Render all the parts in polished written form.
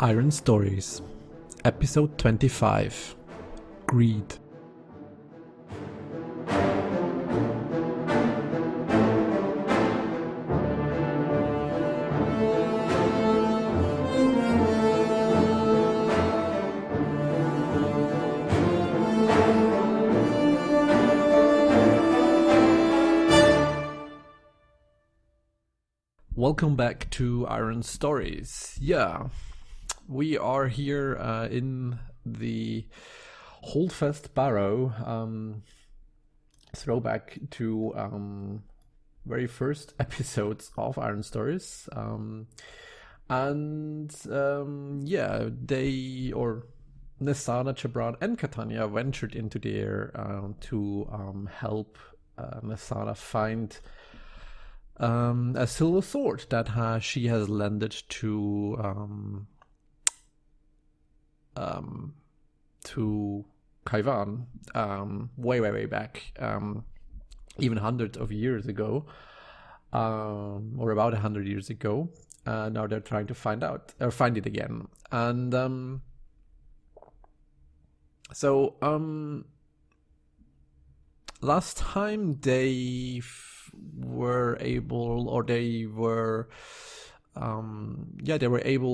Iron Stories, Episode 25, Greed. Welcome back to Iron Stories. Yeah, we are here in the Holdfast Barrow, throwback to very first episodes of Iron Stories. Nessana, Jebran, and Catania ventured into there to help Nessana find a silver sword that she has lended to Kaivan way back, even hundreds of years ago, or about 100 years ago. Now they're trying to find it again, and last time they were able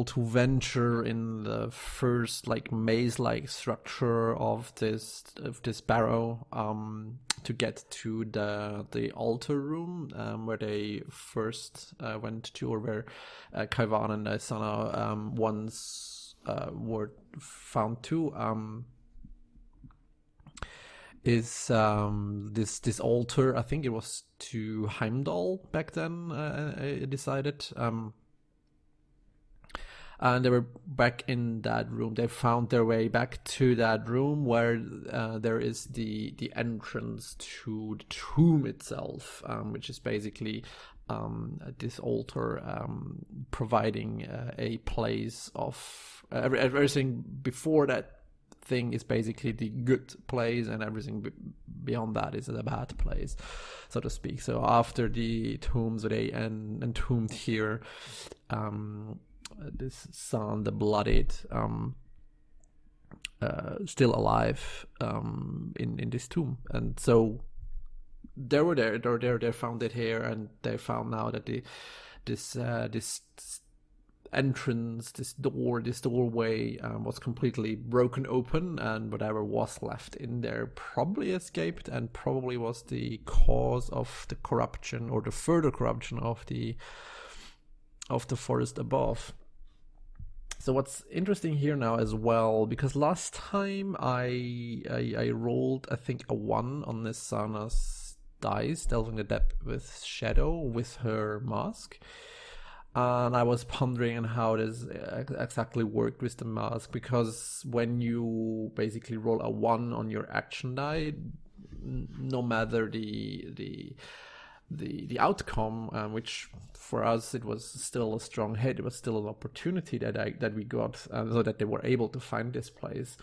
to venture in the first maze-like structure of this barrow to get to the altar room where they first went to, or where Kaivan and Nessana once were found to. Is this altar? I think it was to Heimdall back then. I decided, and they were back in that room. They found their way back to that room where there is the entrance to the tomb itself, which is basically this altar providing a place of everything before that thing is basically the good place, and everything beyond that is a bad place, so to speak. So after the tombs, they entombed here this son, the bloodied, still alive in this tomb. And so they were there. They found it here, and they found now that this entrance, this doorway was completely broken open, and whatever was left in there probably escaped, and probably was the cause of the corruption, or the further corruption of the forest above. So what's interesting here now as well, because last time I rolled, I think, a 1 on Nessana's dice, delving the depth with shadow with her mask. And I was pondering on how this exactly worked with the mask, because when you basically roll a 1 on your action die, no matter the outcome, which for us it was still a strong hit, it was still an opportunity that we got, so that they were able to find this place.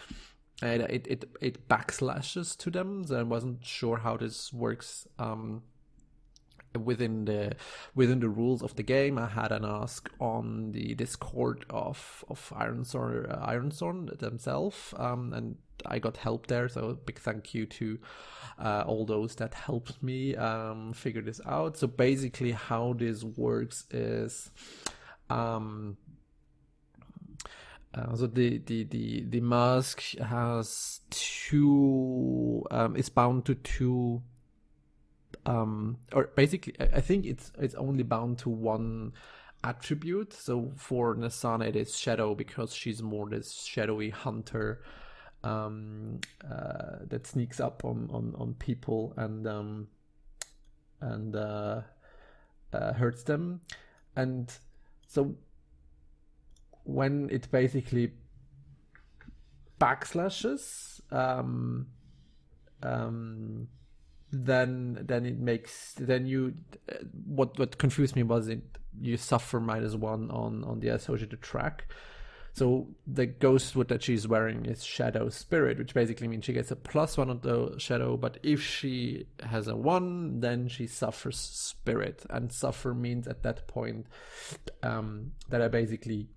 And it backslashes to them, so I wasn't sure how this works. Within the rules of the game. I had an ask on the Discord of Ironsworn themselves, and I got help there. So big thank you to all those that helped me figure this out. So basically, how this works is, so the mask has two, is bound to two. Or basically, I think it's only bound to one attribute. So for Nessana, it is shadow, because she's more this shadowy hunter that sneaks up on people and hurts them. And so when it basically backslashes, then it makes, then you what confused me was you suffer -1 on the associated track. So the ghost wood that she's wearing is Shadow Spirit, which basically means she gets a +1 on the shadow, but if she has a 1, then she suffers Spirit. And suffer means at that point that I basically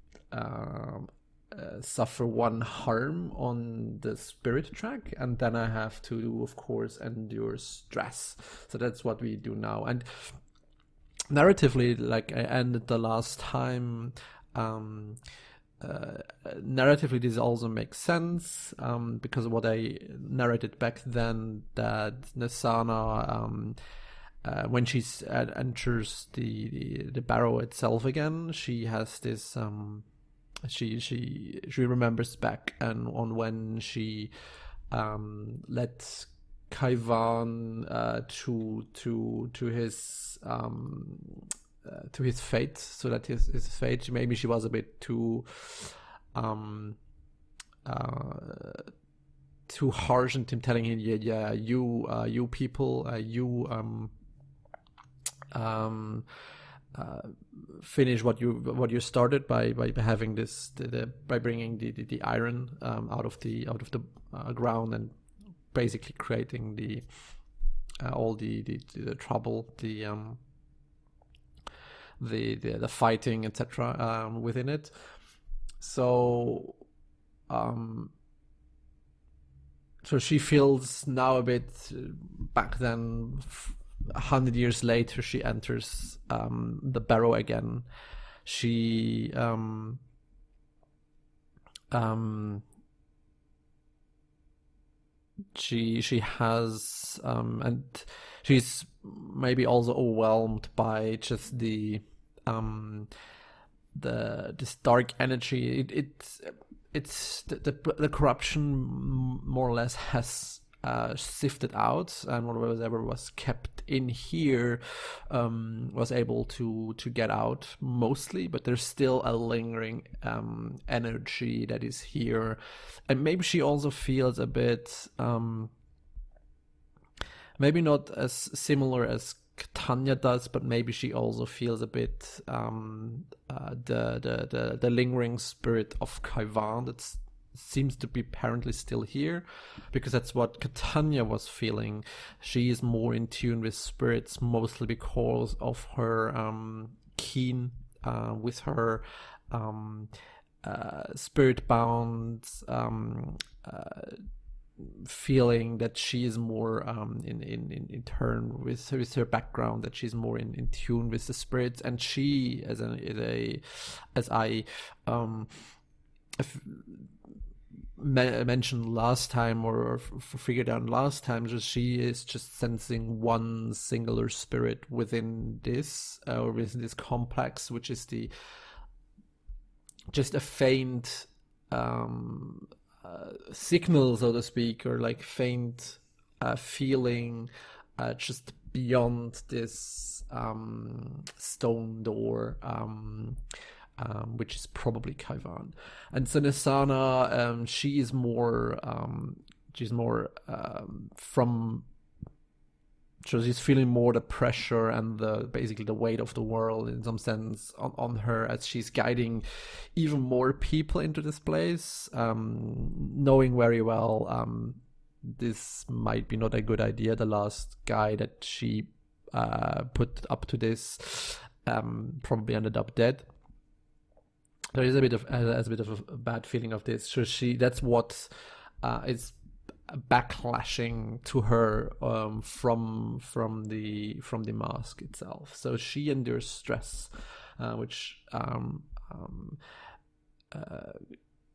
suffer one harm on the spirit track, and then I have to, of course, endure stress. So that's what we do now. And narratively, like I ended the last time, narratively this also makes sense, because of what I narrated back then, that Nessana, when she enters the barrow itself again, she has this she remembers back and on when she let Kaivan to his fate, so that his fate, maybe she was a bit too too harsh, and him telling him, yeah, you people, finish what you started by having this by bringing the iron out of the ground, and basically creating the all the trouble, the fighting, etc. Within it. So so she feels now a bit back then. 100 years later, she enters the barrow again. She she has and she's maybe also overwhelmed by just this dark energy. It's the corruption more or less has sifted out, and whatever was kept in here was able to get out mostly, but there's still a lingering energy that is here. And maybe she also feels a bit maybe not as similar as Tanya does, but maybe she also feels a bit the lingering spirit of Kaivan that seems to be apparently still here, because that's what Catania was feeling. She is more in tune with spirits, mostly because of her keen with her spirit bound feeling that she is more in turn with her background, that she's more in tune with the spirits. And she, as I mentioned last time, or figured out last time, just she is just sensing one singular spirit within this or within this complex, which is just a faint signal, so to speak, or like faint feeling just beyond this stone door, which is probably Kaivan. And so Nessana, she's more from. So she's feeling more the pressure and basically the weight of the world in some sense on her, as she's guiding even more people into this place, knowing very well this might be not a good idea. The last guy that she put up to this probably ended up dead. There is a bit of a bad feeling of this. So that's what is backlashing to her from the mask itself. So she endures stress, which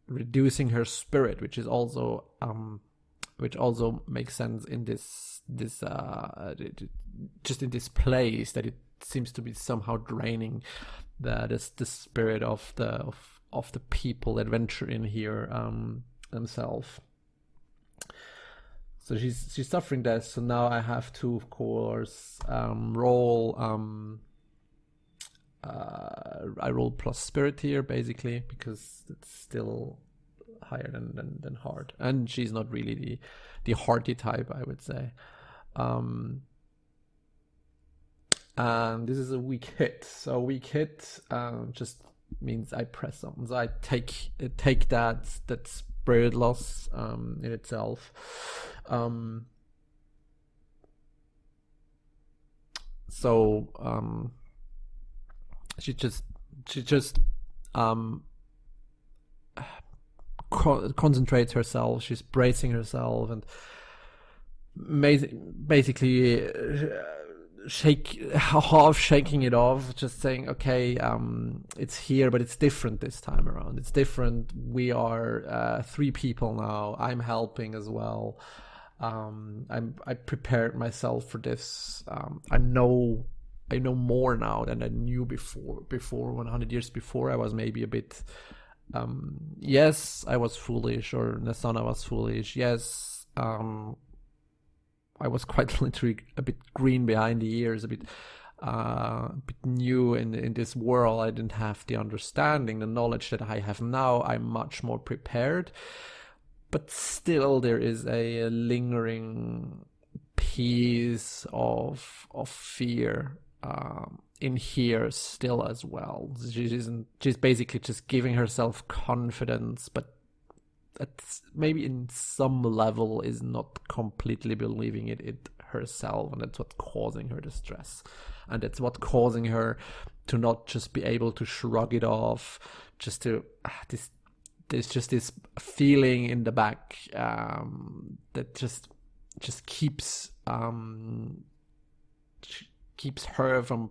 reducing her spirit, which also makes sense in this just in this place, that it seems to be somehow draining the spirit of the people that venture in here themselves. So she's suffering that. So now I have to, of course, roll. I roll plus spirit here, basically, because it's still higher than hard, and she's not really the hearty type, I would say. And this is a weak hit. So weak hit just means I press something. So I take that spirit loss in itself. So she just concentrates herself. She's bracing herself and basically half shaking it off, just saying, okay, it's here, but it's different this time around. It's different. We are 3 people now. I'm helping as well. I prepared myself for this. I know more now than I knew before. 100 years before, I was maybe a bit, yes, I was foolish, or Nessana was foolish. Yes, I was quite literally a bit green behind the ears, a bit new in this world. I didn't have the understanding, the knowledge that I have now. I'm much more prepared, but still there is a lingering piece of fear in here still as well. She's basically just giving herself confidence, but maybe in some level is not completely believing it herself, and that's what's causing her distress, and that's what's causing her to not just be able to shrug it off, just to there's just this feeling in the back that just keeps her from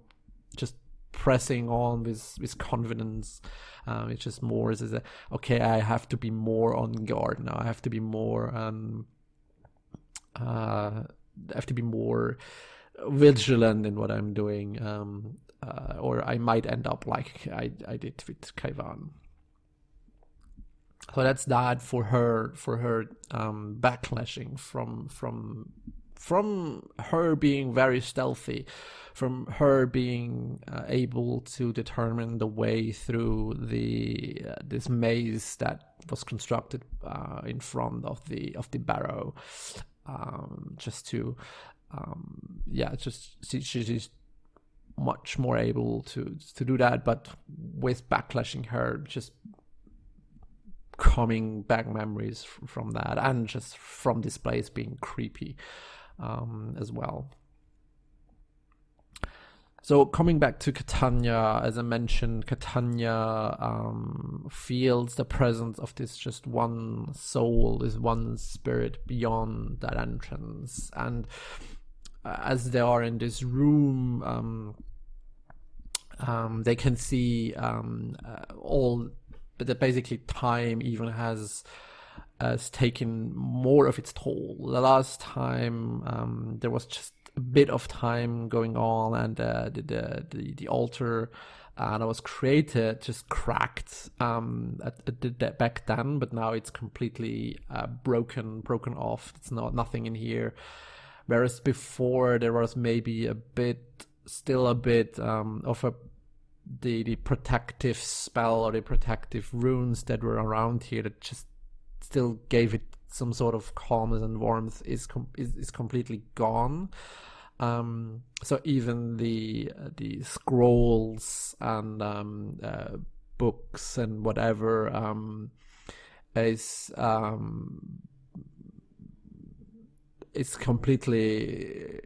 just pressing on with confidence. It's just more is okay, I have to be more on guard now. I have to be more vigilant in what I'm doing, or I might end up like I did with Kaivan. So that's that for her backlashing from her being very stealthy, from her being able to determine the way through this maze that was constructed in front of the barrow, she's much more able to do that, but with backlashing her just coming back memories from that, and just from this place being creepy as well. So coming back to Catania, as I mentioned, Catania feels the presence of this just one soul, this one spirit beyond that entrance. And as they are in this room, they can see all, but basically time even has taken more of its toll. The last time there was just a bit of time going on, and the altar that was created just cracked back then, but now it's completely broken off. It's nothing in here. Whereas before there was maybe a bit of the protective spell or the protective runes that were around here that just still gave it some sort of calmness and warmth is completely gone. So even the scrolls and books and whatever is it's completely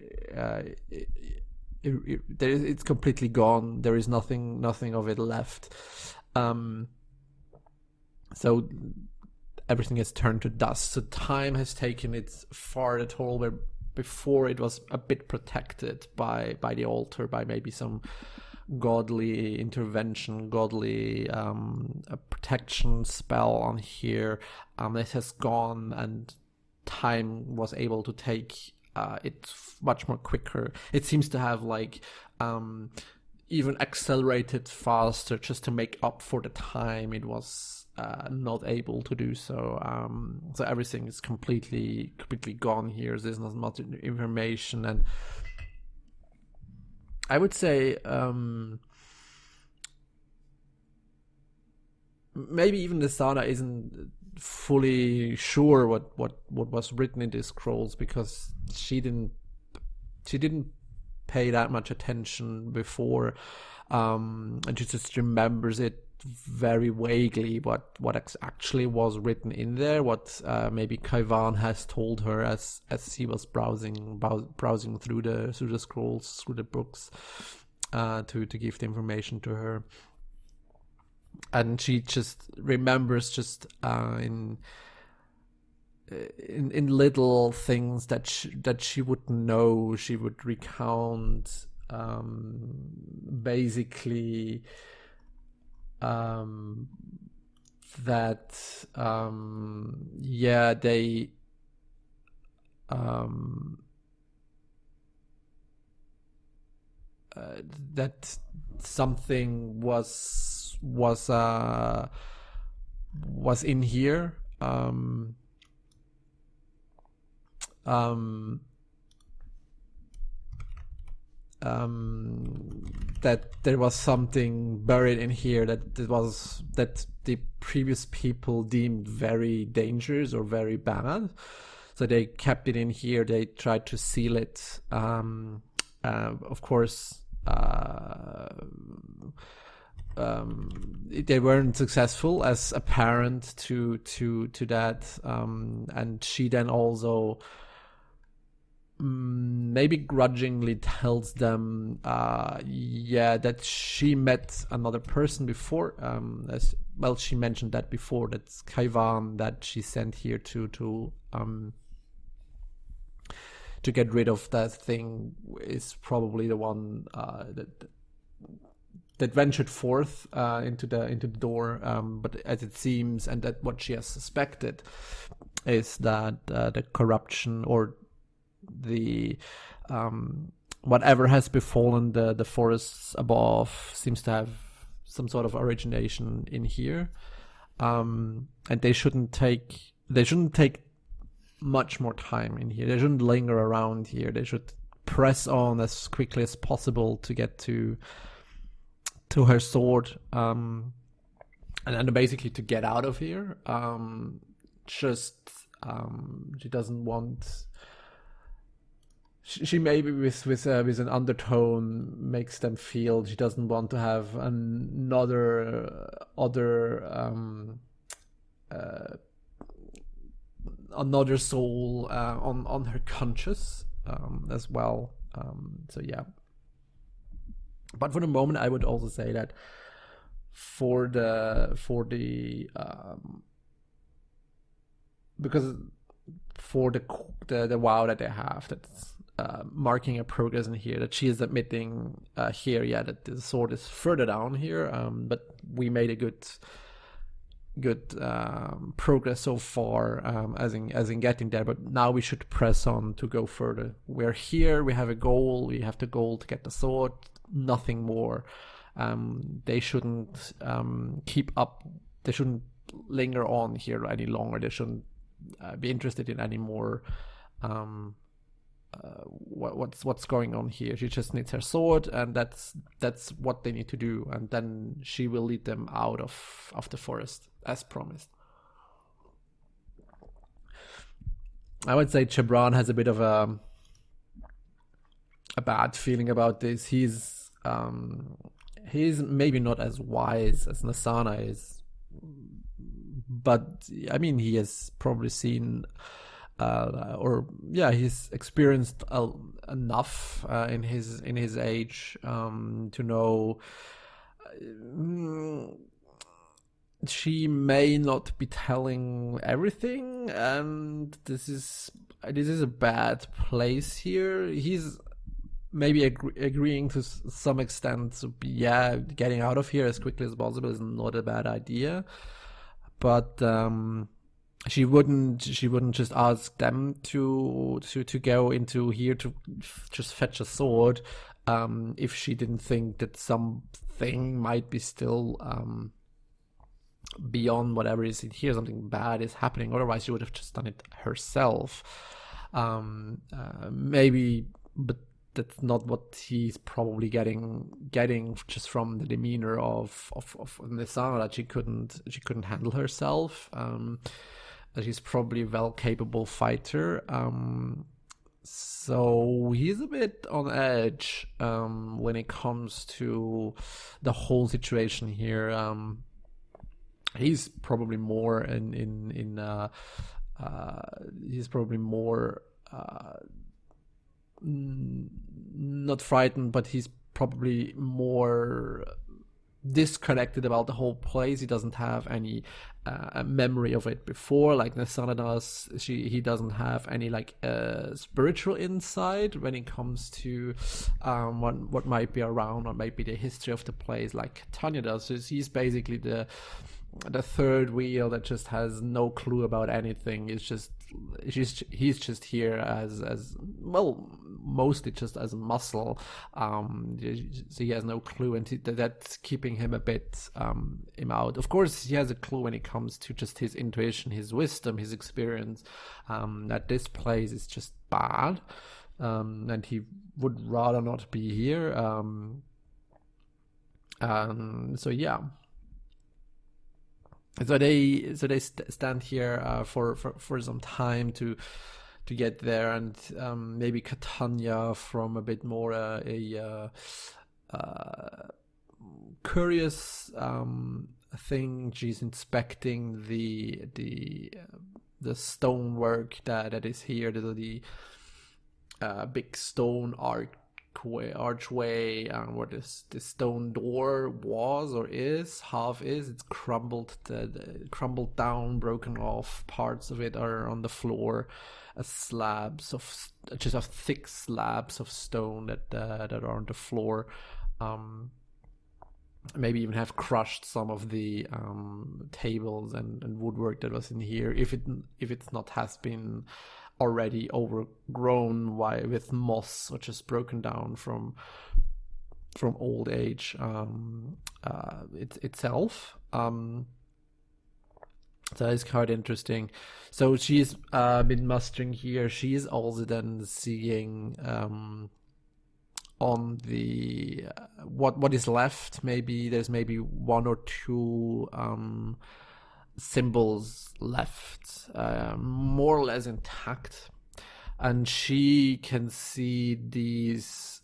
it's completely gone. There is nothing of it left. So everything has turned to dust. So time has taken its far toll, where before it was a bit protected by the altar, by maybe some godly intervention, godly protection spell on here. It has gone, and time was able to take it much more quicker. It seems to have even accelerated faster just to make up for the time it was not able to do so. So everything is completely gone here. There's not much information, and I would say maybe even Nessana isn't fully sure what was written in these scrolls, because she didn't pay that much attention before, and she just remembers it very vaguely what actually was written in there, what maybe Kaivan has told her as he was browsing through the scrolls, through the books, to give the information to her. and she just remembers just in little things that she would know. She would recount basically that yeah, they that something was in here, that there was something buried in here that the previous people deemed very dangerous or very bad. So they kept it in here. They tried to seal it. Of course, they weren't successful as apparent to that. And she then also maybe grudgingly tells them that she met another person before, as well. She mentioned that before, that's Kaivan, that she sent here to get rid of that thing, is probably the one that ventured forth into the door. But as it seems, and that what she has suspected, is that the corruption or the whatever has befallen the forests above seems to have some sort of origination in here, and they shouldn't take much more time in here. They shouldn't linger around here. They should press on as quickly as possible to get to her sword, and then basically to get out of here. She doesn't want. She maybe with an undertone makes them feel she doesn't want to have another soul on her conscience as well. So yeah. But for the moment, I would also say that for the because for the vow that they have, that's marking a progress in here, that she is admitting here, that the sword is further down here, but we made a good progress so far, as in getting there, but now we should press on to go further. We're here, we have a goal, we have the goal to get the sword, nothing more. They shouldn't keep up, they shouldn't linger on here any longer, they shouldn't be interested in any more what's going on here. She just needs her sword, and that's what they need to do, and then she will lead them out of the forest as promised. I would say Jebran has a bit of a bad feeling about this. He's maybe not as wise as Nessana is, but I mean, he has probably seen he's experienced enough in his age to know she may not be telling everything, and this is a bad place here. He's maybe agreeing to some extent. So getting out of here as quickly as possible is not a bad idea, but she wouldn't just ask them to go into here to just fetch a sword if she didn't think that something might be still beyond whatever is in here, something bad is happening. Otherwise she would have just done it herself. Maybe, but that's not what he's probably getting just from the demeanor of Nessana, that she couldn't handle herself. She's probably a well-capable fighter. So he's a bit on edge when it comes to the whole situation here. He's probably more he's probably more not frightened, but he's probably more disconnected about the whole place. He doesn't have any memory of it before, like Nessana does. He doesn't have any like spiritual insight when it comes to what might be around, or might be the history of the place, like Tanya does. So he's basically the third wheel that just has no clue about anything. He's just here as well, mostly just as a muscle. So he has no clue, and that's keeping him a bit him out. Of course, he has a clue when it comes to just his intuition, his wisdom, his experience, that this place is just bad, and he would rather not be here. So yeah. So they stand here for some time to get there, and maybe Catania from a bit more a curious thing. She's inspecting the stonework that is here, the big stone archway, where this stone door was or is half is. It's crumbled down, broken off. Parts of it are on the floor, slabs of thick slabs of stone that are on the floor. Maybe even have crushed some of the tables and woodwork that was in here, if it's not has been already overgrown with moss, or just broken down from old age itself. So it's quite interesting. So she's been mustering here. She's also then seeing on the what is left. There's maybe one or two symbols left, more or less intact, and she can see these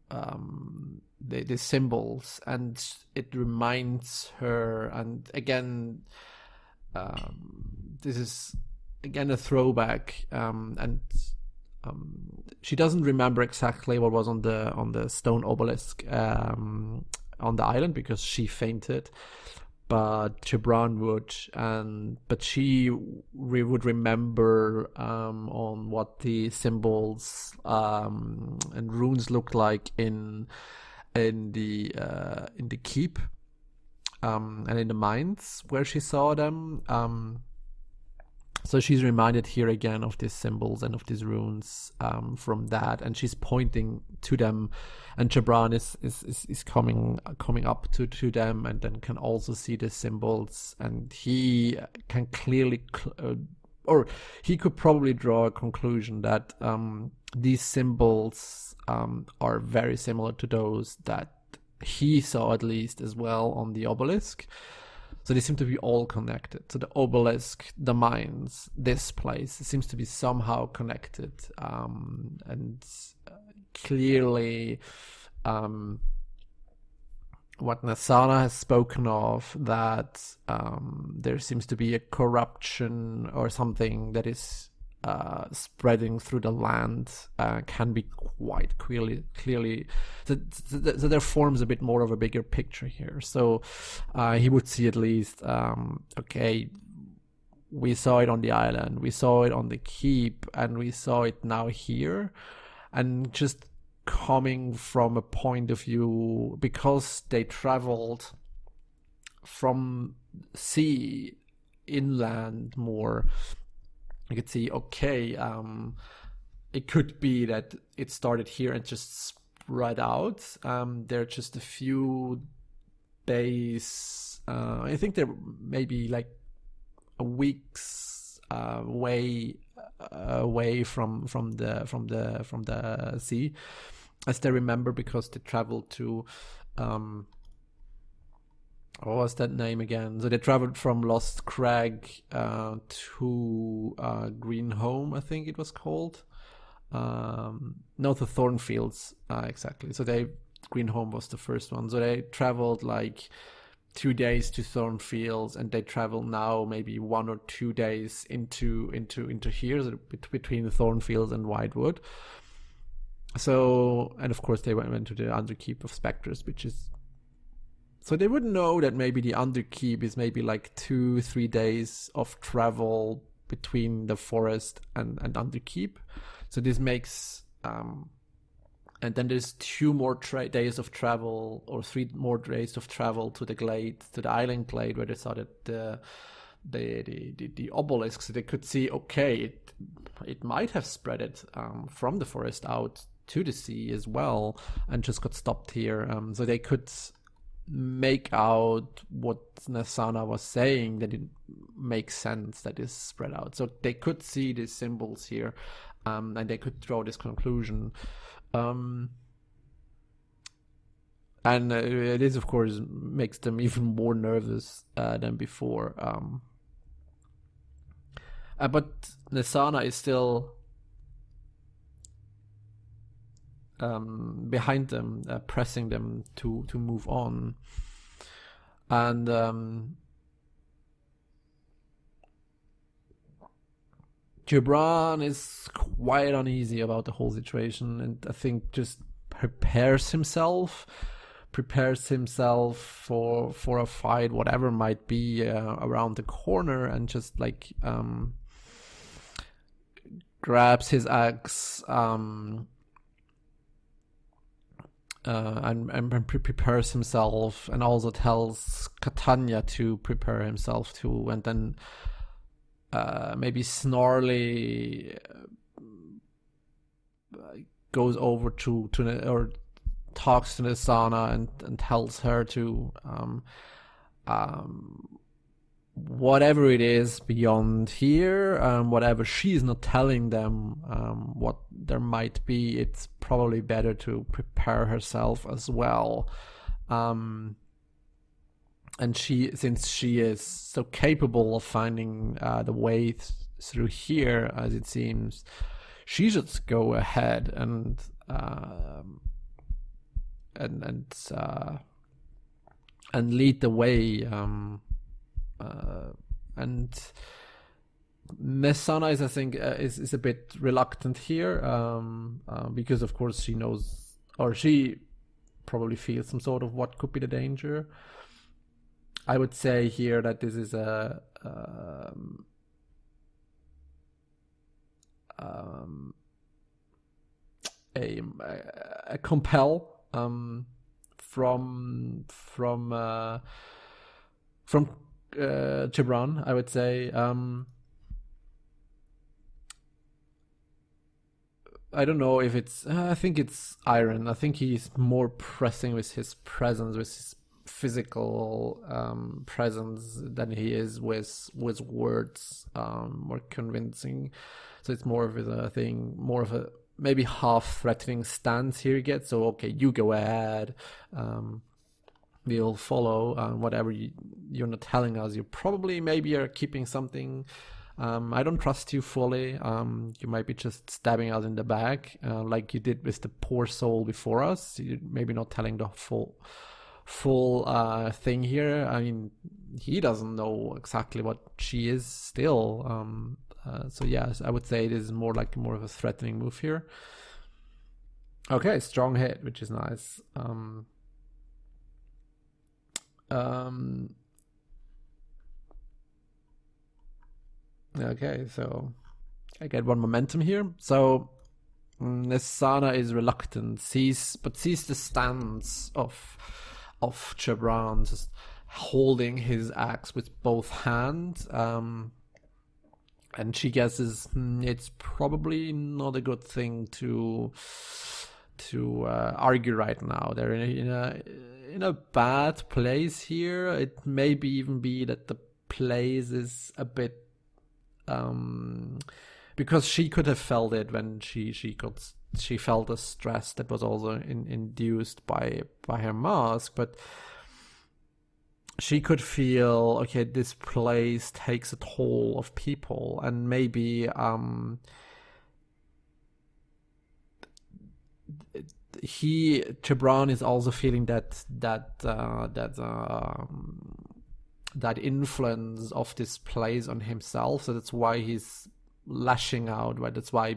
the symbols, and it reminds her. And again, this is again a throwback, and she doesn't remember exactly what was on the stone obelisk on the island, because she fainted. But Jebran would, but she would remember on what the symbols and runes looked like in the keep, and in the mines where she saw them. So she's reminded here again of these symbols and of these runes from that, and she's pointing to them, and Jebran is coming up to them, and then can also see the symbols, and he can clearly, or he could probably draw a conclusion that these symbols are very similar to those that he saw, at least, as well on the obelisk. So they seem to be all connected. So the obelisk, the mines, this place, it seems to be somehow connected. And clearly, what Nessana has spoken of, that there seems to be a corruption or something that is spreading through the land, can be quite clearly. So there forms a bit more of a bigger picture here. So he would see, at least, okay, we saw it on the island, we saw it on the keep, and we saw it now here. And just coming from a point of view, because they traveled from sea inland more, you could see, okay, it could be that it started here and just spread out. There are just a few days, I think they're maybe like a week's way away from the sea, as they remember, because they traveled to what was that name again? So they traveled from Lost Crag to Green Home, I think it was called. No, to Thornfields, exactly. So Green Home was the first one. So they traveled like 2 days to Thornfields, and they travel now maybe 1 or 2 days into here, so between Thornfields and Whitewood. So, and of course they went to the Underkeep of Spectres, which is So they would know that maybe the Underkeep is maybe like 2-3 days of travel between the forest and Underkeep. So this makes and then there's 2 more days of travel, or 3 more days of travel to the glade, to the island glade, where they saw that the obelisk. So they could see, okay, it might have spread it from the forest out to the sea as well, and just got stopped here. So they could make out what Nessana was saying, that it makes sense that it's spread out. So they could see these symbols here, and they could draw this conclusion. And it is, of course, makes them even more nervous than before. But Nessana is still behind them, pressing them to move on. And Jebran is quite uneasy about the whole situation, and I think just prepares himself for a fight, whatever might be around the corner, and just like grabs his axe and prepares himself, and also tells Catania to prepare himself too, and then maybe Snarly goes over to or talks to Nessana and tells her to whatever it is beyond here, whatever she's not telling them, what there might be, it's probably better to prepare herself as well. And since she is so capable of finding the way through here, as it seems, she should go ahead and lead the way. And Nessana is, I think, is a bit reluctant here, because of course she knows, or she probably feels some sort of what could be the danger. I would say here that this is a compel from Jebran, I would say. I don't know if it's. I think it's Iron. I think he's more pressing with his presence, with his physical presence, than he is with words, more convincing. So it's more of a thing, more of a maybe half threatening stance here he gets. So okay, you go ahead, we'll follow whatever you're not telling us. You probably maybe are keeping something. I don't trust you fully. You might be just stabbing us in the back, like you did with the poor soul before us. You're maybe not telling the full thing here. I mean, he doesn't know exactly what she is still. So yes, I would say this is more of a threatening move here. Okay, strong hit, which is nice. Okay, so I get 1 momentum here. So Nessana is reluctant, sees the stance of Jebran, just holding his axe with both hands, and she guesses it's probably not a good thing to argue right now. They're in a bad place here. It may even be that the place is a bit because she could have felt it when she felt the stress that was also induced by her mask, but she could feel, okay, this place takes a toll of people, and maybe Jebran is also feeling that influence of this place on himself. So that's why he's lashing out, right? That's why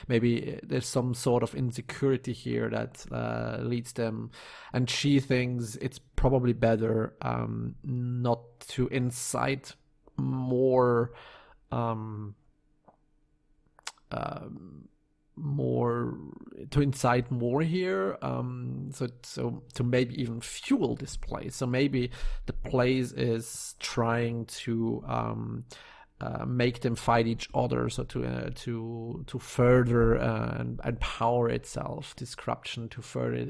maybe there's some sort of insecurity here that leads them, and she thinks it's probably better not to incite more here, so to maybe even fuel this place. So maybe the place is trying to make them fight each other, so to further and power itself, this corruption to further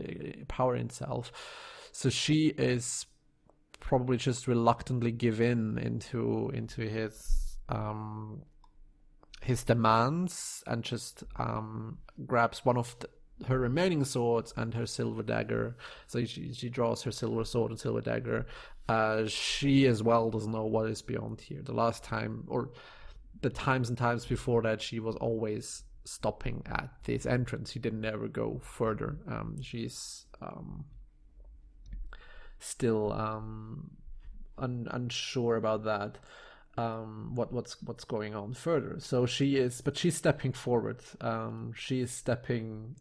power itself. So she is probably just reluctantly give in into his demands, and just grabs one of her remaining swords and her silver dagger. So she draws her silver sword and silver dagger. She as well doesn't know what is beyond here. The last time, or the times and times before that, she was always stopping at this entrance. She didn't ever go further. She's still unsure about that. What's going on further. So she's stepping forward. She is stepping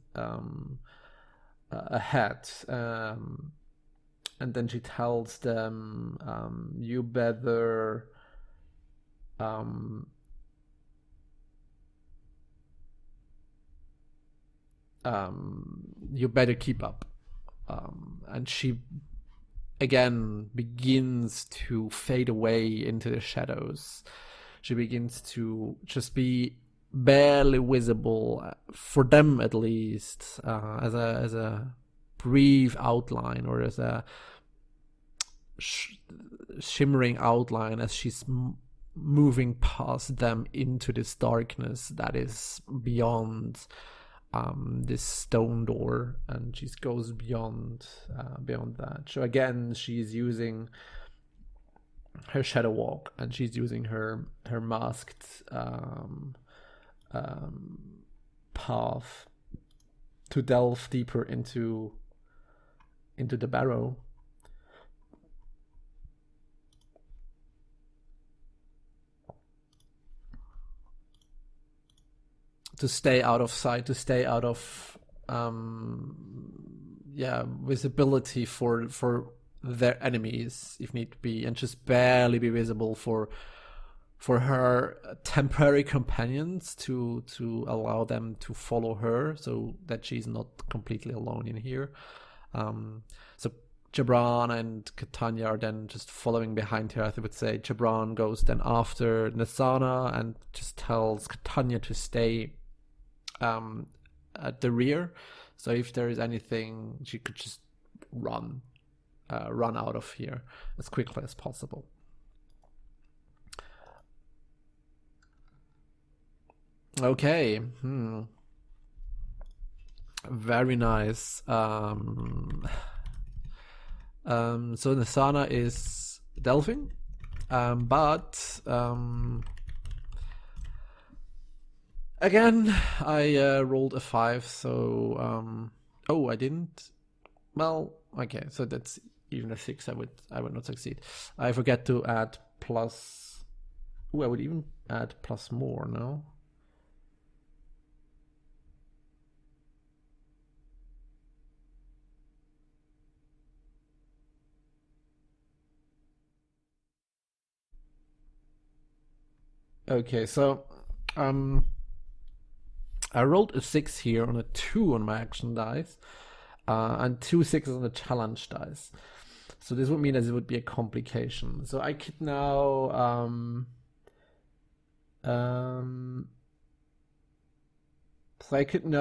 ahead, and then she tells them, you better keep up. And she again begins to fade away into the shadows. She begins to just be barely visible, for them at least, as a brief outline, or as a shimmering outline, as she's moving past them into this darkness that is beyond this stone door, and she goes beyond that. So again, she's using her shadow walk, and she's using her masked path to delve deeper into the barrow. To stay out of sight, to stay out of visibility for their enemies if need be, and just barely be visible for her temporary companions, to allow them to follow her, so that she's not completely alone in here. So Jebran and Catania are then just following behind her. I would say Jebran goes then after Nessana and just tells Catania to stay at the rear, so if there is anything, she could just run out of here as quickly as possible. Okay. Very nice. So Nessana is delving, but again, I rolled a 5, so oh, I didn't. Well, okay, so that's even a 6. I would not succeed. I forget to add plus. Oh, I would even add plus more. No. Okay, so I rolled a 6 here on a 2 on my action dice, and 2 6s on the challenge dice. So this would mean that it would be a complication. So I could now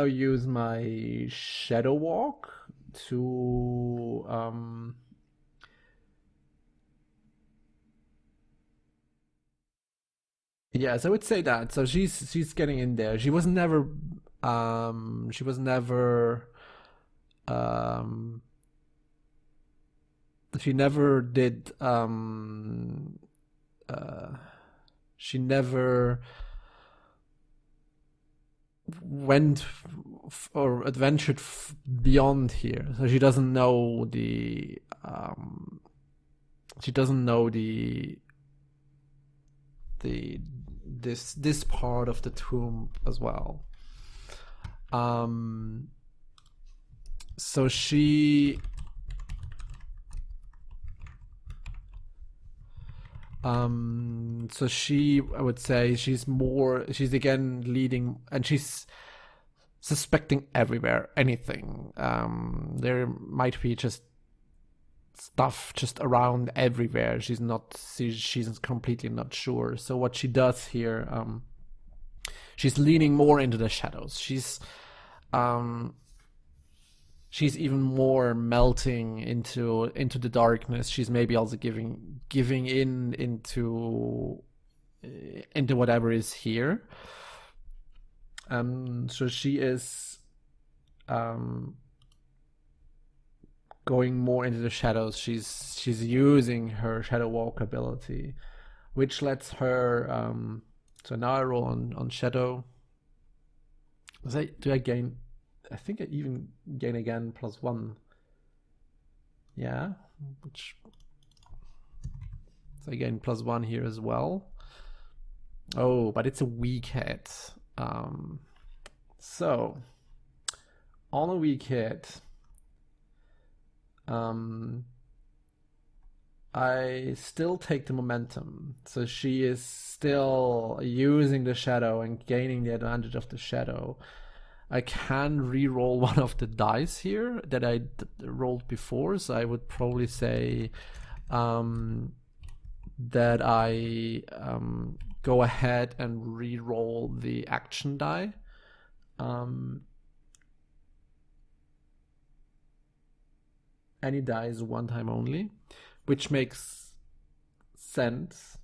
use my shadow walk to yes, I would say that. So she's getting in there. She was never um she never did she never went or adventured beyond here. So she doesn't know this part of the tomb as well. So she So I would say she's again leading, and she's suspecting everywhere, anything. There might be just stuff just around everywhere. She's completely not sure. So what she does here, she's leaning more into the shadows. She's even more melting into the darkness. She's maybe also giving in into whatever is here. So she is going more into the shadows. She's using her shadow walk ability, which lets her. So now I roll on shadow. Do I gain? I think I even gain again +1. Yeah, so I gain +1 here as well. Oh, but it's a weak hit. So on a weak hit, I still take the momentum. So she is still using the shadow and gaining the advantage of the shadow. I can re-roll one of the dice here that I rolled before, so I would probably say that I go ahead and re-roll the action die. Any die is one time only, which makes sense.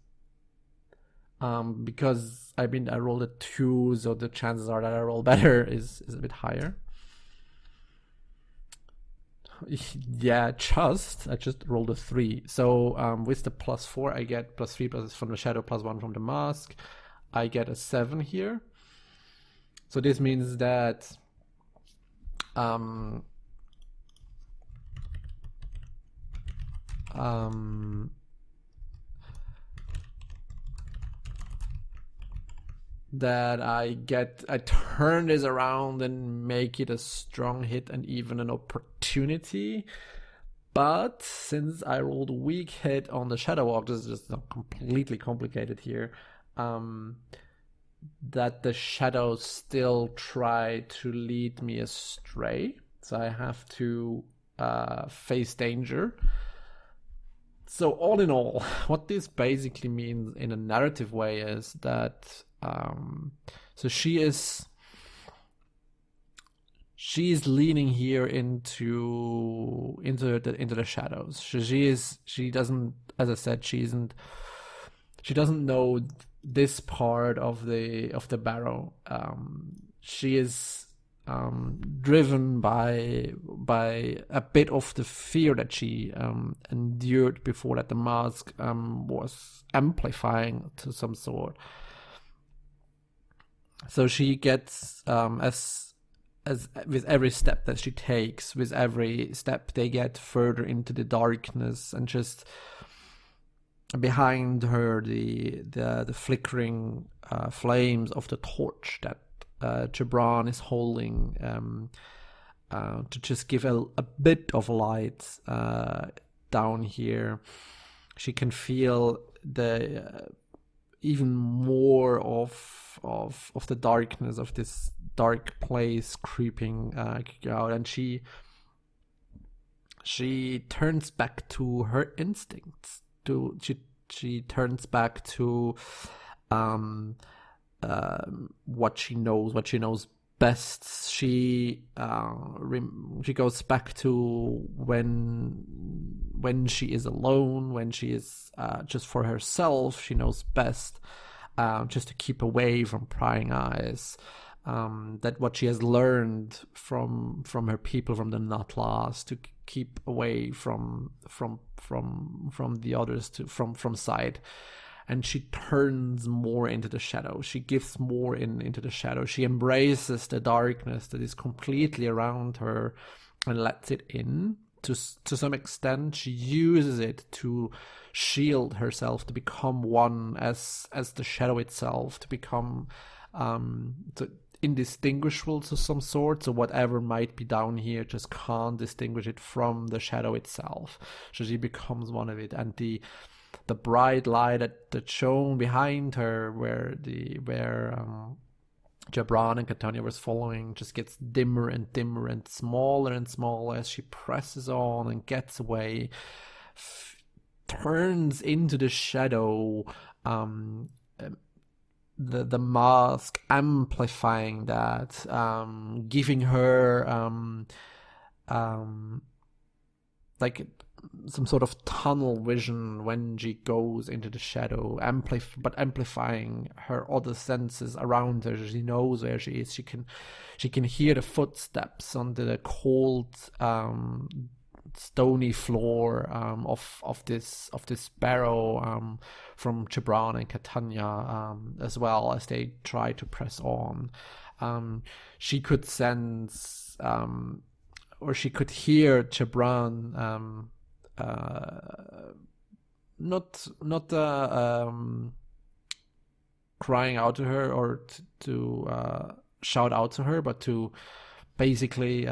Because I rolled a 2, so the chances are that I roll better is a bit higher. Yeah, I just rolled a 3. So with the +4, I get +3 from the shadow, +1 from the mask. I get a 7 here. So this means that that I turn this around and make it a strong hit and even an opportunity. But since I rolled a weak hit on the shadow walk, this is just not completely complicated here, that the shadows still try to lead me astray. So I have to face danger. So all in all, what this basically means in a narrative way is that so she's leaning here into the shadows. She doesn't, as I said, she doesn't know this part of the barrow. She is driven by a bit of the fear that she endured before, that the mask was amplifying to some sort. So she gets as with every step that she takes, with every step they get further into the darkness, and just behind her the flickering flames of the torch that Jebran is holding to just give a bit of light down here. She can feel the even more of the darkness of this dark place creeping out, and she turns back to her instincts. She turns back to what she knows best. She goes back to when she is alone, when she is just for herself. She knows best, just to keep away from prying eyes. That what she has learned from her people, from the Nutlas, to keep away from the others, from sight. And she turns more into the shadow. She gives more into the shadow. She embraces the darkness that is completely around her and lets it in. To some extent, she uses it to shield herself, to become one as the shadow itself, to become indistinguishable to some sort. So whatever might be down here just can't distinguish it from the shadow itself. So she becomes one of it. And the bright light that shone behind her, where Jebran and Catania was following, just gets dimmer and dimmer and smaller as she presses on and gets away, turns into the shadow, the mask amplifying that, giving her like some sort of tunnel vision when she goes into the shadow, but amplifying her other senses around her. She knows where she is. She can hear the footsteps on the cold stony floor of this barrow from Jebran and Catania, as well as they try to press on. She could sense or she could hear Jebran not crying out to her or to shout out to her, but to basically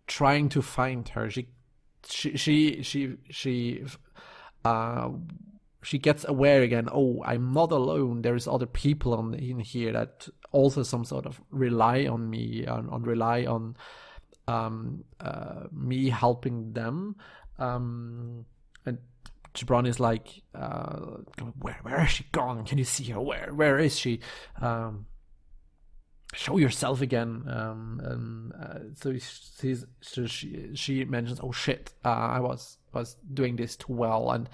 trying to find her. She gets aware again. Oh, I'm not alone. There's other people in here that also some sort of rely on me, rely on me helping them. And Jebran is like, where is she gone? Can you see her? Where is she? Show yourself again. So she mentions, oh shit, I was doing this too well, and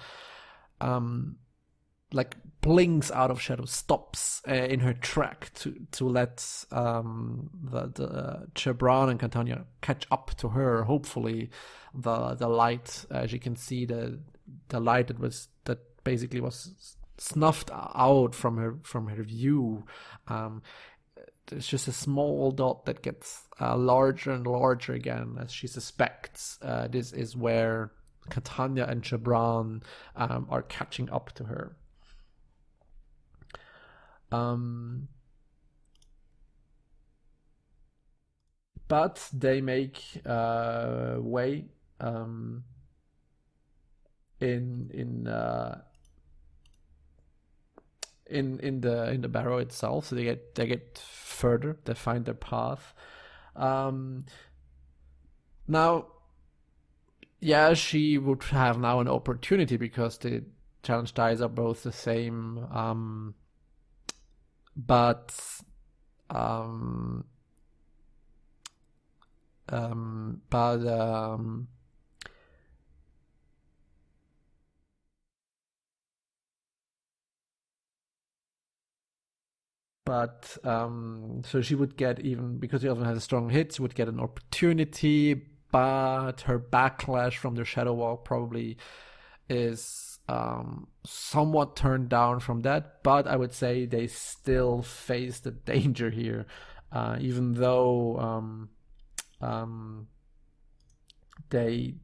like blinks out of shadow, stops in her track to let the Jebran and Catania catch up to her. Hopefully, the light, as you can see, the light that basically was snuffed out from her view. It's just a small dot that gets larger and larger again as she suspects this is where Catania and Jebran are catching up to her. But they make way in the barrow itself, so they get further. They find their path. Now, yeah, she would have now an opportunity because the challenge dice are both the same. But so she would get, even because the other one has a strong hit, she would get an opportunity, but her backlash from the Shadow Walk probably is somewhat turned down from that. But I would say they still face the danger here, even though they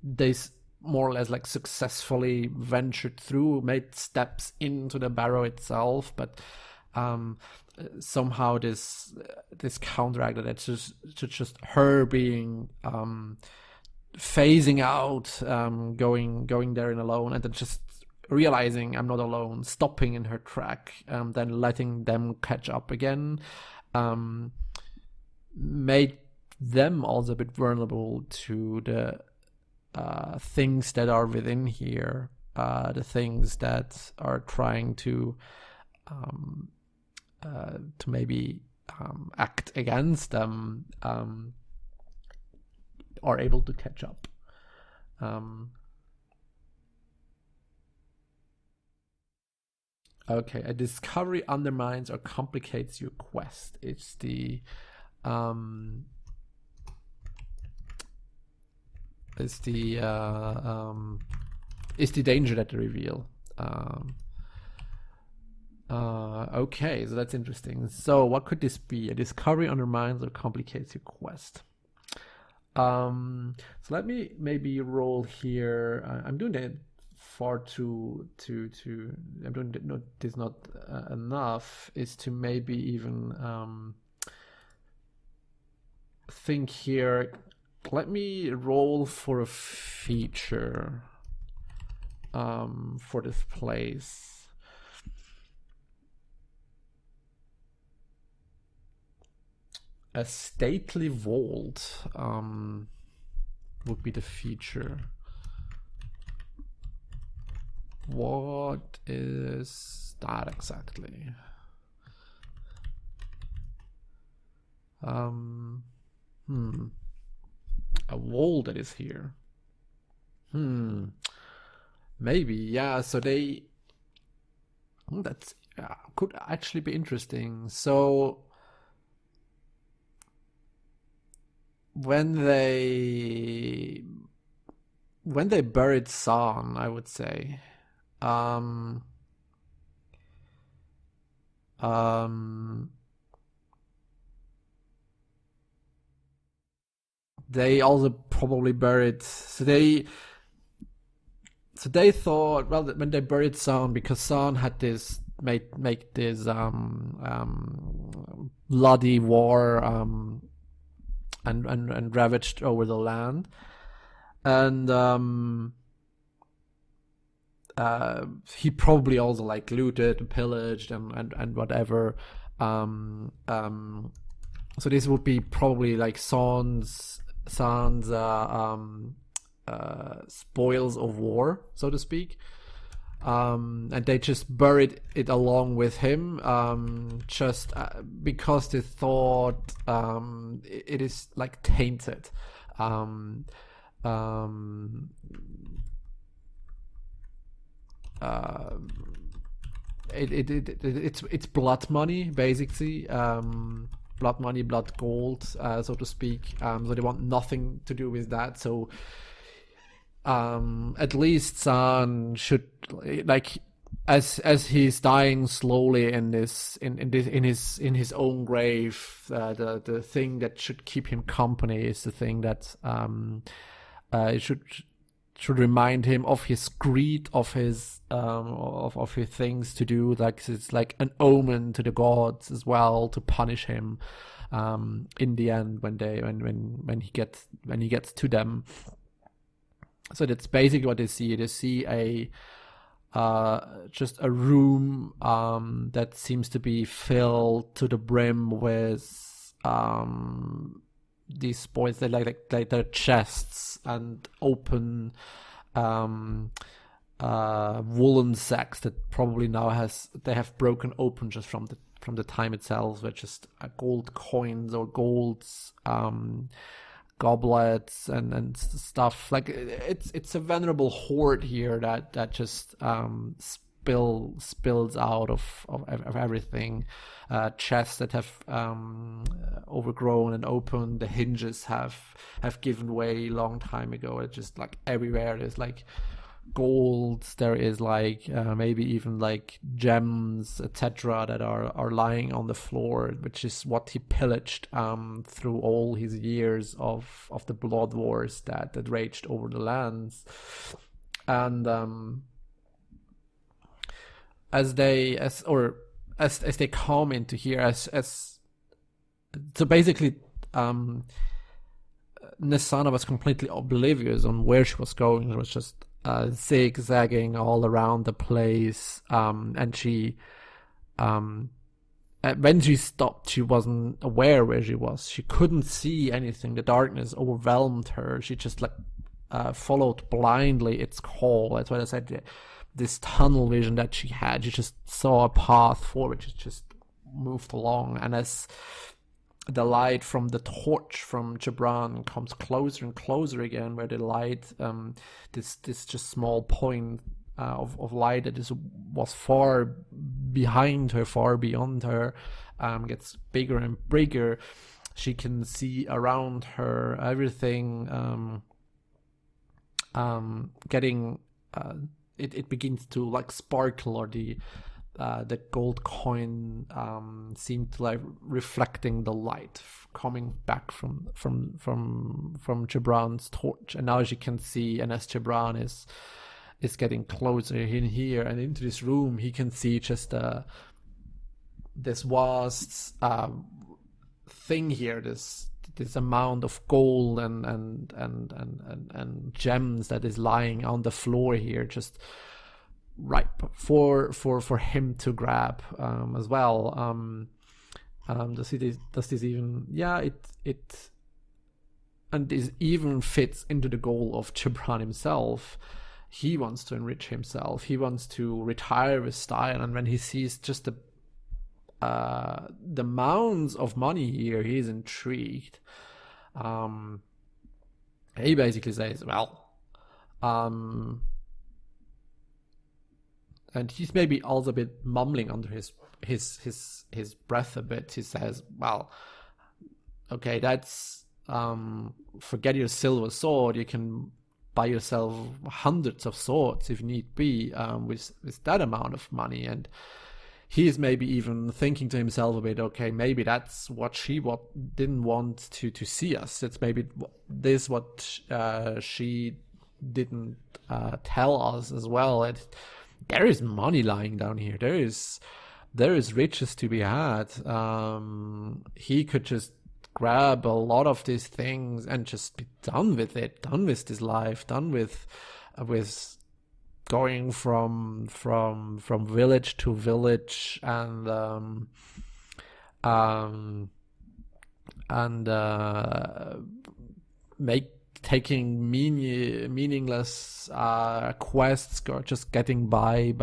more or less like successfully ventured through, made steps into the barrow itself, but somehow this counteracted. It's just her being phasing out, going there in alone, and then just realizing I'm not alone, stopping in her track, then letting them catch up again, made them also a bit vulnerable to the things that are within here, the things that are trying to maybe act against them, are able to catch up. Okay, a discovery undermines or complicates your quest. It's the danger that they reveal. Okay, so that's interesting. So what could this be? A discovery undermines or complicates your quest. So let me maybe roll here. I'm doing that far too I'm doing this not enough, is to maybe even think here. Let me roll for a feature. for this place. A stately vault would be the feature. What is that exactly? A wall that is here. Maybe, yeah. So that's could actually be interesting. So when they buried San, I would say, they also probably buried. So they thought, well, when they buried San, because San had this make this bloody war and ravaged over the land, and he probably also like looted, pillaged, and whatever. So this would be probably like San's spoils of war, so to speak. And they just buried it along with him, just because they thought it is like tainted. It's blood money, basically. Blood money, blood gold, so to speak. So they want nothing to do with that. So at least San should, like, as he's dying slowly in his own grave, the thing that should keep him company is the thing that should remind him of his greed, of his things to do. Like, it's like an omen to the gods as well, to punish him in the end when he gets to them. So that's basically what they see. They see just a room that seems to be filled to the brim with these spoils. They like their chests and open woolen sacks that probably now they have broken open just from the time itself, with just gold coins or golds, goblets and stuff. Like, it's a venerable hoard here that just spills out of everything. Chests that have overgrown and opened. The hinges have given way long time ago. It's just like everywhere there's like gold. There is like maybe even like gems, etc., that are lying on the floor, which is what he pillaged through all his years of the blood wars that raged over the lands. And as they come into here, so basically Nessana was completely oblivious on where she was going. It was just zigzagging all around the place, and she when she stopped, she wasn't aware where she was. She couldn't see anything. The darkness overwhelmed her. She just like followed blindly its call. That's what I said. This tunnel vision that she had, she just saw a path forward. She just moved along, and as the light from the torch from Jebran comes closer and closer again, where the light, this just small point of light that was far behind her, far beyond her, gets bigger and bigger. She can see around her everything getting it begins to like sparkle, or the gold coin seemed to like reflecting the light coming back from Jebran's torch. And now she can see, and as Jebran is getting closer in here and into this room, he can see just this vast thing here, this this amount of gold and gems that is lying on the floor here, just ripe for him to grab as well. Does this even? Yeah, it and this even fits into the goal of Jebran himself. He wants to enrich himself. He wants to retire with style, and when he sees just the mounds of money here, he's intrigued. He basically says, well, and he's maybe also a bit mumbling under his breath a bit. He says, well, okay, that's forget your silver sword. You can buy yourself hundreds of swords if need be with that amount of money. And he's maybe even thinking to himself a bit, okay, maybe that's what she didn't want to see us. It's maybe this what she didn't tell us as well. There is money lying down here. There is riches to be had. He could just grab a lot of these things and just be done with it, done with this life, done with going from village to village and taking meaningless quests, or just getting by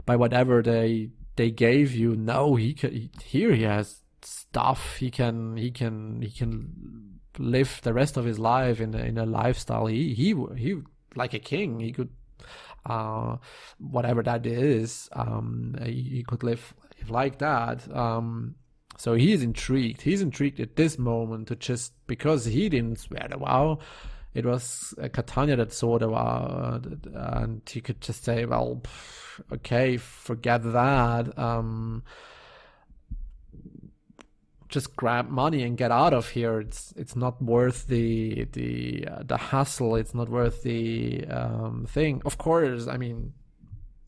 whatever they gave you. No, he has stuff. He can live the rest of his life in a lifestyle. He like a king. He could whatever that is. He could live like that. So he's intrigued. He's intrigued at this moment to just, because he didn't swear the vow. It was Catania that swore the vow, and he could just say, well, okay, forget that. Just grab money and get out of here. It's not worth the hassle. It's not worth the thing. Of course, I mean,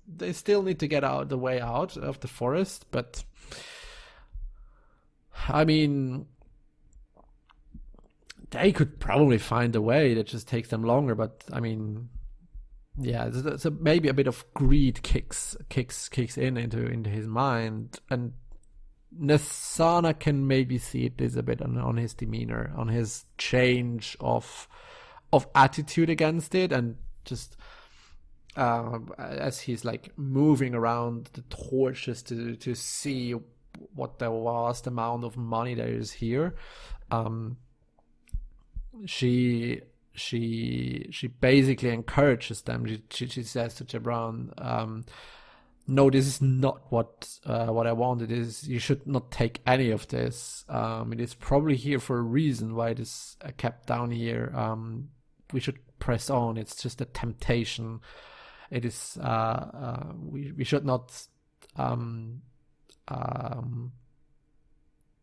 they still need to get out the way out of the forest, but I mean, they could probably find a way that just takes them longer. But I mean, yeah, so maybe a bit of greed kicks in into his mind, and Nessana can maybe see this a bit on his demeanor, on his change of attitude against it, and just as he's like moving around the torches to see what the vast amount of money there is here. She basically encourages them. She says to Jebran, no, this is not what I want. It is, you should not take any of this. It is probably here for a reason why it is kept down here. We should press on. It's just a temptation. It is we should not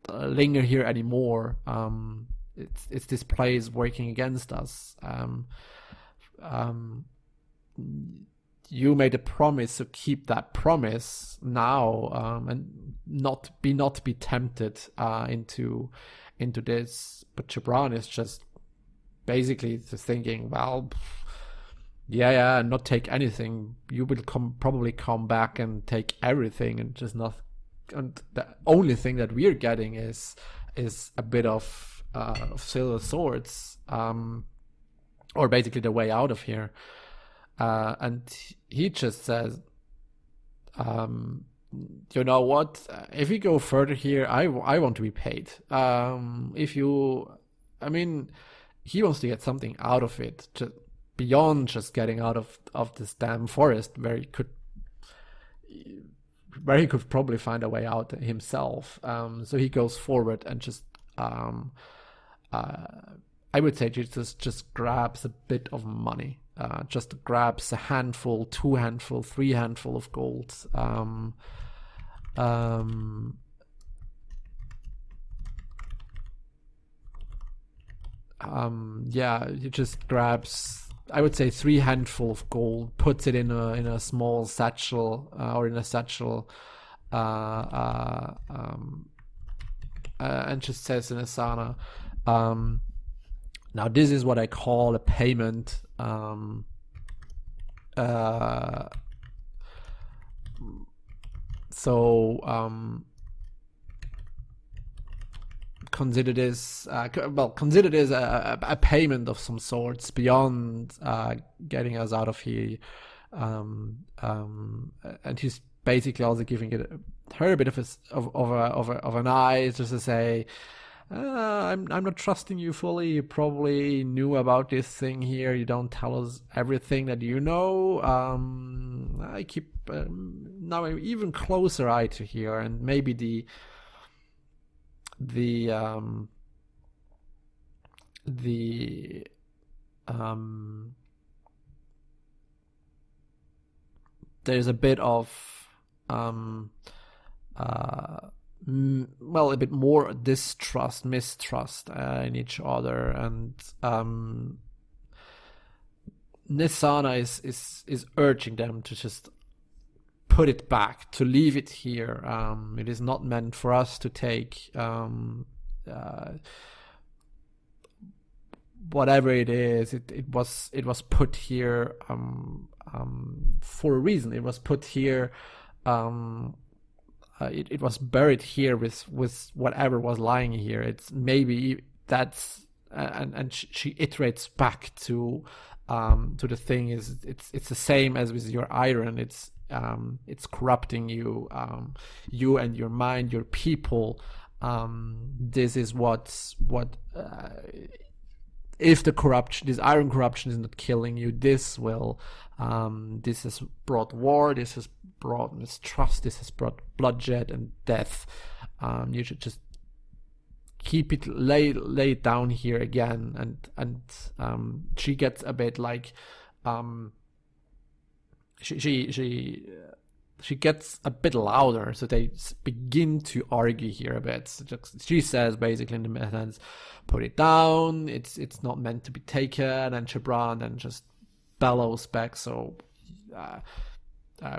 linger here anymore. It's this place working against us. You made a promise, so keep that promise now, and not be tempted into this. But Jebran is just basically just thinking, well, yeah, not take anything. You will probably come back and take everything, and just not. And the only thing that we're getting is a bit of silver swords, or basically the way out of here. And he just says, you know what? If we go further here, I want to be paid. He wants to get something out of it, just beyond just getting out of this damn forest, where he could probably find a way out himself. So he goes forward and just, I would say, just grabs a bit of money. Just grabs a handful, 2 handful, 3 handful of gold. He just grabs, I would say, 3 handful of gold, puts it in a small satchel, or in a satchel, and just says to Nessana, now this is what I call a payment. So consider this a payment of some sorts beyond getting us out of here. And he's basically also giving her a bit of an eye, just to say, I'm not trusting you fully. You probably knew about this thing here. You don't tell us everything that you know. I keep now an even closer eye to here, and maybe there's a bit of a bit more mistrust in each other, and Nessana is urging them to just put it back, to leave it here. It is not meant for us to take. Whatever it is, it was put here for a reason. It was put here. It was buried here with whatever was lying here. It's maybe that's and she iterates back to the thing is it's the same as with your iron. It's corrupting you, you and your mind, your people. This is what if this iron corruption is not killing you, this will. This has brought war. This has brought mistrust. This has brought bloodshed and death. You should just keep it lay down here again. And she gets a bit like she gets a bit louder, so they begin to argue here a bit. So she says basically in the methods, put it down. It's not meant to be taken. And Jebran then just bellows back. So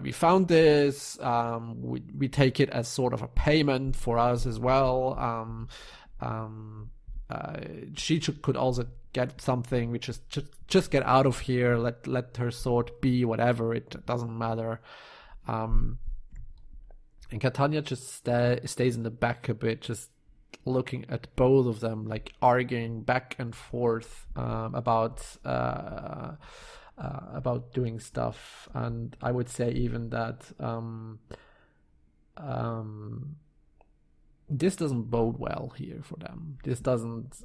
we found this. We take it as sort of a payment for us as well. She could also get something, which is just get out of here. Let her sword be, whatever. It doesn't matter. And Catania just stays in the back a bit, just looking at both of them, like arguing back and forth about doing stuff. And I would say even that this doesn't bode well here for them. This doesn't.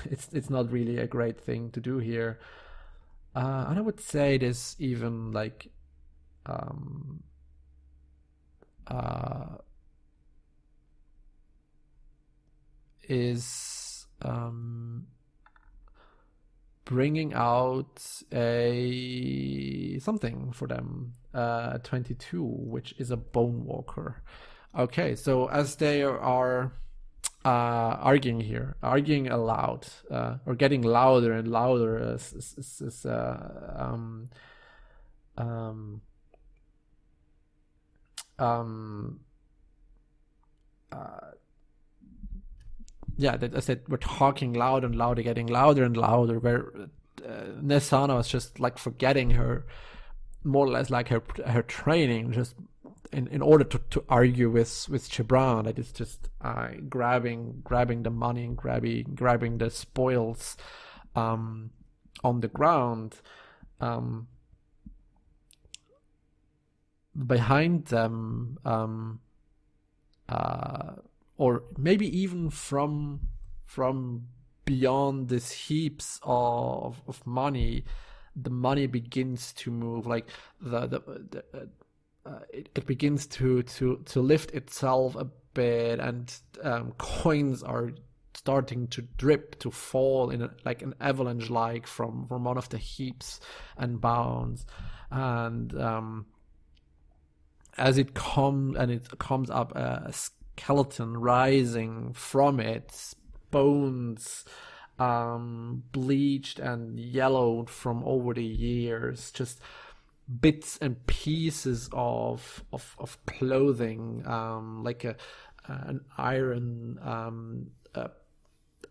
It's not really a great thing to do here. And I would say this even like. Is bringing out something for them, 22, which is a bone walker. Okay, so as they are arguing aloud, or getting louder and louder, that I said we're talking loud and louder, getting louder and louder, where Nessana was just like forgetting her, more or less like her training, just in order to argue with Jebran. That is just grabbing the money and grabbing the spoils on the ground. Behind them, or maybe even from beyond these heaps of money, the money begins to move. Like it begins to lift itself a bit, and coins are starting to drip, to fall in like an avalanche, like from one of the heaps and bounds. And as it comes up, a skeleton rising from it, bones bleached and yellowed from over the years, just bits and pieces of clothing, like an iron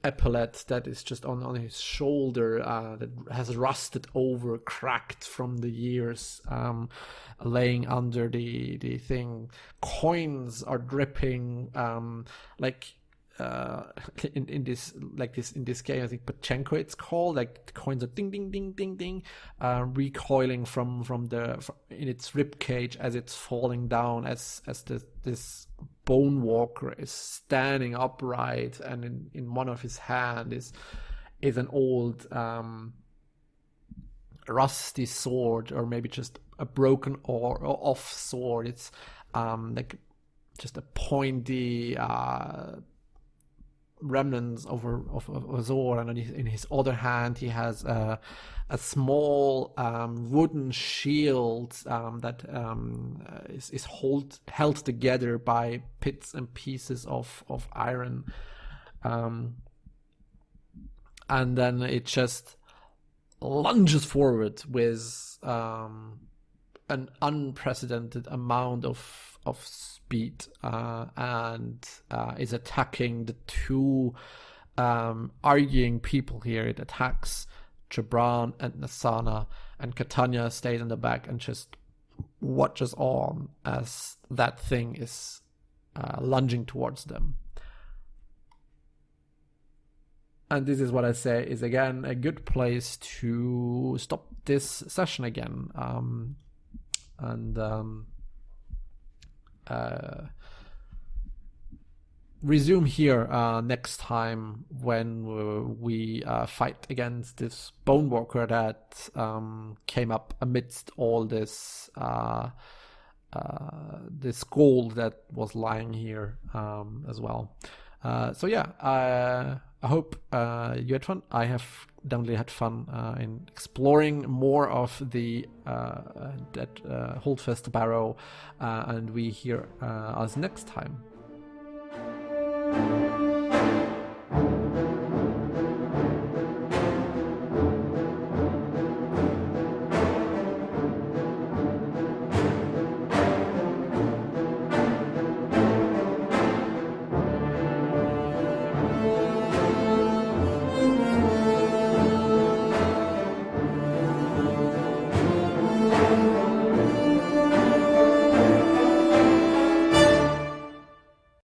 epaulette that is just on his shoulder, that has rusted over, cracked from the years, laying under the thing. Coins are dripping, like in this game, I think Pachenko it's called, like the coins are ding ding ding ding ding, recoiling from in its rib cage as it's falling down, as this bone walker is standing upright, and in one of his hand is an old rusty sword, or maybe just a broken or off sword. It's like just a pointy remnants of a sword, and in his other hand he has a small wooden shield that is held together by bits and pieces of iron, and then it just lunges forward with an unprecedented amount of speed, and is attacking the two arguing people here. It attacks Jebran and Nessana, and Catania stays in the back and just watches on as that thing is lunging towards them. And this is what I say is, again, a good place to stop this session again, and resume here next time when we fight against this bone walker that came up amidst all this this gold that was lying here as well. So yeah, I hope you had fun. I have definitely had fun in exploring more of the that Holdfast Barrow, and we hear us next time.